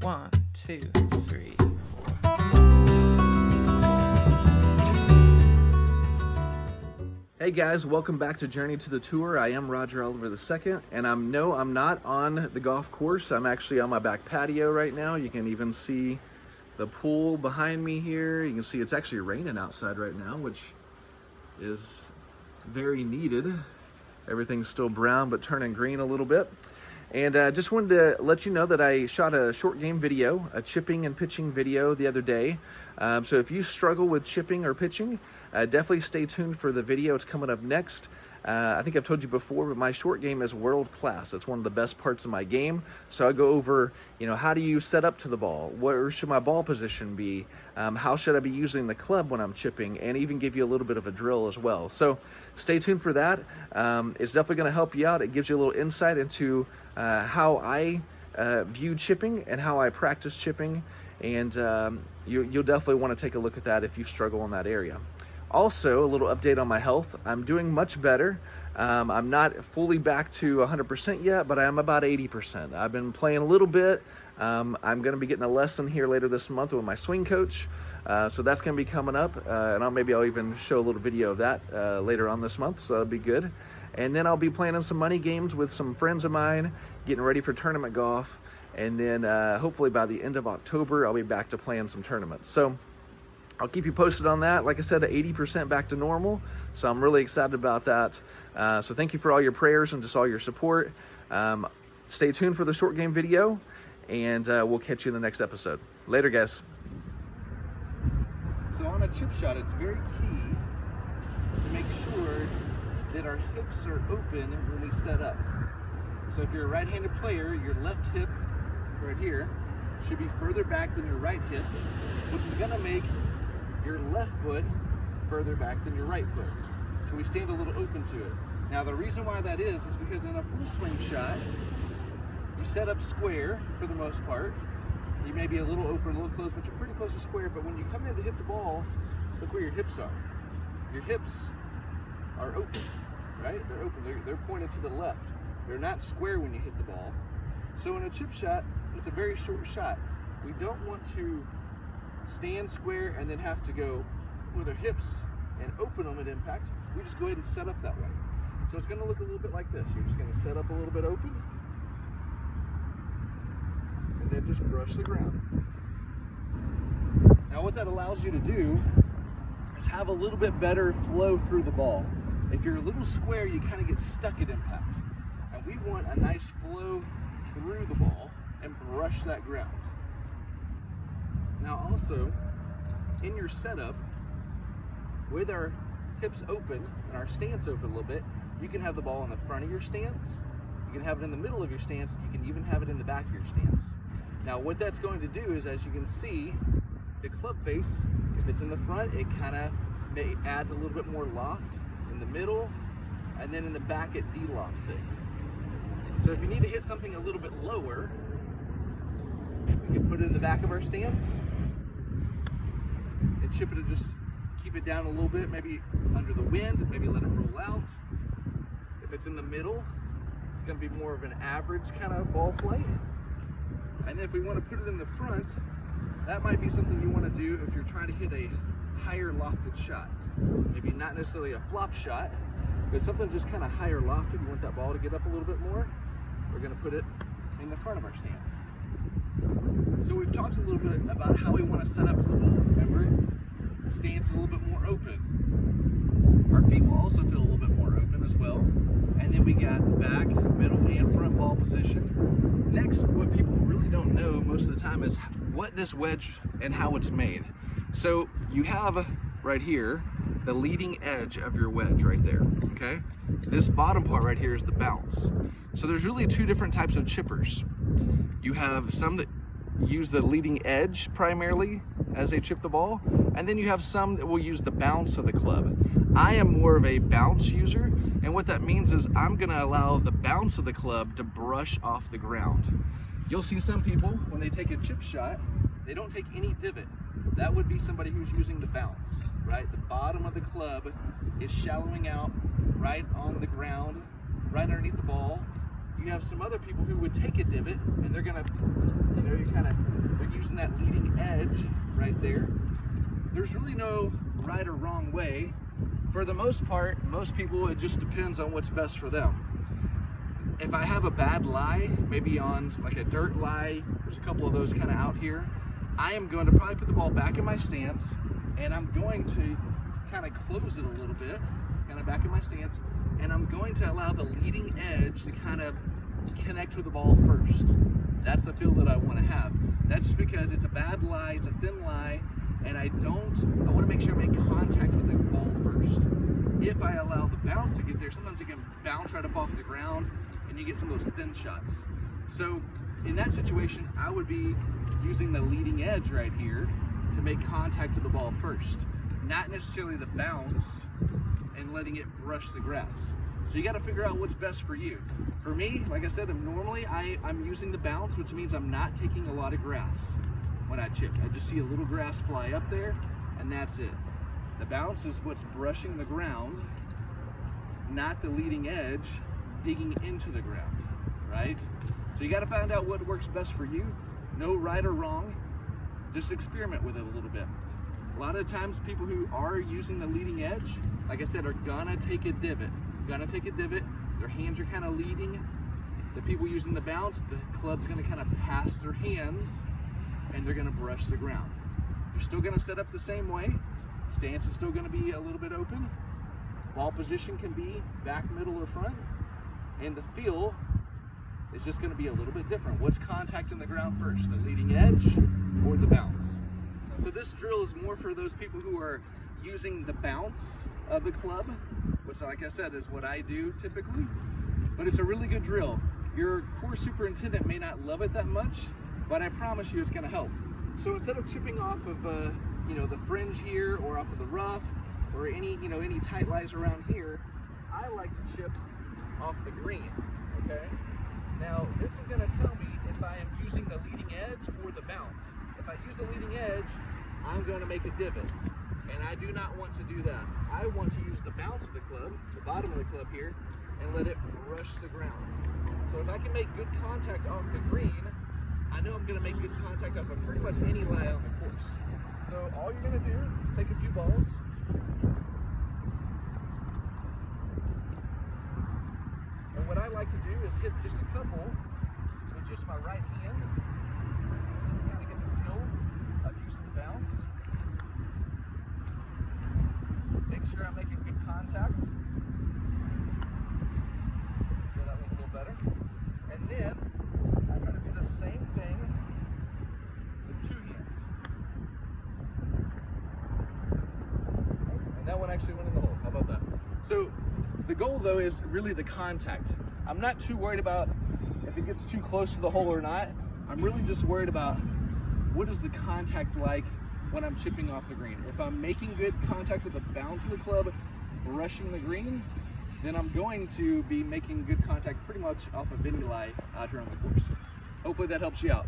1, 2, 3, 4. Hey guys, welcome back to Journey to the Tour. I am Roger Oliver II, and I'm not on the golf course. I'm actually on my back patio right now. You can even see the pool behind me here. You can see it's actually raining outside right now, which is very needed. Everything's still brown but turning green a little bit. And just wanted to let you know that I shot a short game video, a chipping and pitching video the other day. So if you struggle with chipping or pitching, definitely stay tuned for the video. It's coming up next. I think I've told you before, but my short game is world class. It's one of the best parts of my game. So I go over, how do you set up to the ball? Where should my ball position be? How should I be using the club when I'm chipping? And even give you a little bit of a drill as well. So stay tuned for that. It's definitely going to help you out. It gives you a little insight into how I view chipping and how I practice chipping. And you'll definitely want to take a look at that if you struggle in that area. Also, a little update on my health. I'm doing much better. I'm not fully back to 100% yet, but I am about 80%. I've been playing a little bit. I'm going to be getting a lesson here later this month with my swing coach. So that's going to be coming up. And maybe I'll even show a little video of that later on this month. So that'll be good. And then I'll be playing in some money games with some friends of mine, getting ready for tournament golf. And then hopefully by the end of October, I'll be back to playing some tournaments. So I'll keep you posted on that. Like I said, 80% back to normal. So I'm really excited about that. So thank you for all your prayers and just all your support. Stay tuned for the short game video, and we'll catch you in the next episode. Later, guys. So on a chip shot, it's very key to make sure that our hips are open when we set up. So if you're a right-handed player, your left hip right here should be further back than your right hip, which is gonna make your left foot further back than your right foot. So we stand a little open to it. Now the reason why that is because in a full swing shot, you set up square for the most part. You may be a little open, a little close, but you're pretty close to square. But when you come in to hit the ball, look where your hips are. Your hips are open, right? They're open, they're pointed to the left. They're not square when you hit the ball. So in a chip shot, it's a very short shot. We don't want to stand square and then have to go with our hips and open them at impact. We just go ahead and set up that way. So it's going to look a little bit like this. You're just going to set up a little bit open and then just brush the ground. Now what that allows you to do is have a little bit better flow through the ball. If you're a little square, you kind of get stuck at impact. And we want a nice flow through the ball and brush that ground. Now also, in your setup, with our hips open and our stance open a little bit, you can have the ball in the front of your stance, you can have it in the middle of your stance, you can even have it in the back of your stance. Now what that's going to do is, as you can see, the club face, if it's in the front, it kind of adds a little bit more loft. In the middle, and then in the back it de-lofts it. So if you need to hit something a little bit lower, we can put it in the back of our stance and chip it and just keep it down a little bit, maybe under the wind, maybe let it roll out. If it's in the middle, it's going to be more of an average kind of ball flight. And then if we want to put it in the front, that might be something you want to do if you're trying to hit a higher lofted shot. Maybe not necessarily a flop shot, but something just kind of higher lofted. You want that ball to get up a little bit more. We're going to put it in the front of our stance. So we've talked a little bit about how we want to set up to the ball. Remember, stance is a little bit more open. Our feet will also feel a little bit more open as well. And then we got the back, middle, and front ball position. Next, what people really don't know most of the time is what this wedge and how it's made. So you have right here the leading edge of your wedge right there, okay? This bottom part right here is the bounce. So there's really two different types of chippers. You have some that use the leading edge primarily as they chip the ball, and then you have some that will use the bounce of the club. I am more of a bounce user, and what that means is I'm gonna allow the bounce of the club to brush off the ground. You'll see some people, when they take a chip shot, they don't take any divot. That would be somebody who's using the bounce, right? The bottom of the club is shallowing out right on the ground, right underneath the ball. You have some other people who would take a divot and they're gonna, you kind of right there. There's really no right or wrong way. For the most part, most people, it just depends on what's best for them. If I have a bad lie, maybe on like a dirt lie, there's a couple of those kind of out here, I am going to probably put the ball back in my stance, and I'm going to kind of close it a little bit, kind of back in my stance, and I'm going to allow the leading edge to kind of connect with the ball first. That's the feel that I want to have. That's just because it's a bad lie, it's a thin lie, and I want to make sure I make contact with the ball first. If I allow the bounce to get there, sometimes it can bounce right up off the ground and you get some of those thin shots. So in that situation, I would be using the leading edge right here to make contact with the ball first, not necessarily the bounce and letting it brush the grass. So you got to figure out what's best for you. For me, like I said, normally I'm using the bounce, which means I'm not taking a lot of grass when I chip. I just see a little grass fly up there, and that's it. The bounce is what's brushing the ground, not the leading edge digging into the ground, right? So you got to find out what works best for you. No right or wrong. Just experiment with it a little bit. A lot of times people who are using the leading edge, like I said, are gonna take a divot. Their hands are kind of leading. The people using the bounce, the club's gonna kind of pass their hands and they're gonna brush the ground. You're still gonna set up the same way. Stance is still gonna be a little bit open. Ball position can be back, middle, or front. And the feel is just gonna be a little bit different. What's contacting the ground first, the leading edge or the bounce? So this drill is more for those people who are using the bounce of the club, which, like I said, is what I do typically, but it's a really good drill. Your course superintendent may not love it that much, but I promise you it's gonna help. So instead of chipping off of the fringe here or off of the rough or any tight lies around here, I like to chip off the green, okay? Now, this is gonna tell me if I am using the leading edge or the bounce. If I use the leading edge, I'm going to make a divot, and I do not want to do that. I want to use the bounce of the club, the bottom of the club here, and let it brush the ground. So if I can make good contact off the green, I know I'm going to make good contact off of pretty much any lie on the course. So all you're going to do is take a few balls, and what I like to do is hit just a couple with just my right hand. Kind of get the feel of using the bounce. Make sure I'm making good contact. Yeah, that was a little better. And then I'm going to do the same thing with two hands. And that one actually went in the hole. How about that? So the goal, though, is really the contact. I'm not too worried about if it gets too close to the hole or not. I'm really just worried about what is the contact like when I'm chipping off the green. If I'm making good contact with the bounce of the club, brushing the green, then I'm going to be making good contact pretty much off of any lie out here on the course. Hopefully that helps you out.